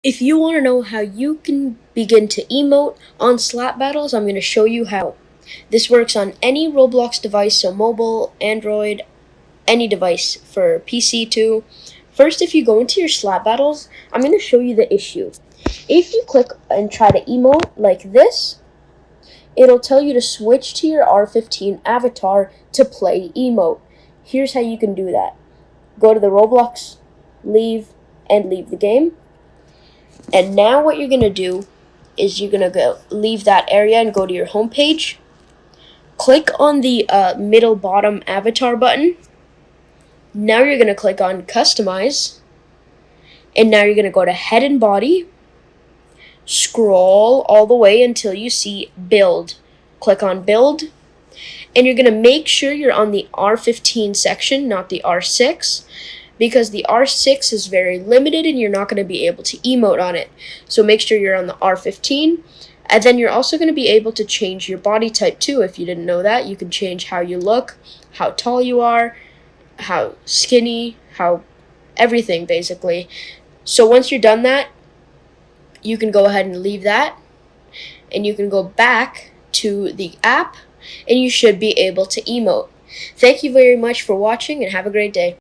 If you want to know how you can begin to emote on Slap Battles, I'm going to show you how. This works on any Roblox device, so mobile, Android, any device, for PC too. First, if you go into your Slap Battles, I'm going to show you the issue. If you click and try to emote like this, it'll tell you to switch to your R15 avatar to play emote. Here's how you can do that. Go to the Roblox, leave the game. And now what you're going to do is you're going to go leave that area and go to your home page. Click on the middle bottom avatar button. Now you're going to click on customize. And now you're going to go to head and body. Scroll all the way until you see build. Click on build. And you're going to make sure you're on the R15 section, not the R6. Because the R6 is very limited and you're not going to be able to emote on it. So make sure you're on the R15. And then you're also going to be able to change your body type too. If you didn't know that, you can change how you look, how tall you are, how skinny, how everything basically. So once you're done that, you can go ahead and leave that. And you can go back to the app and you should be able to emote. Thank you very much for watching and have a great day.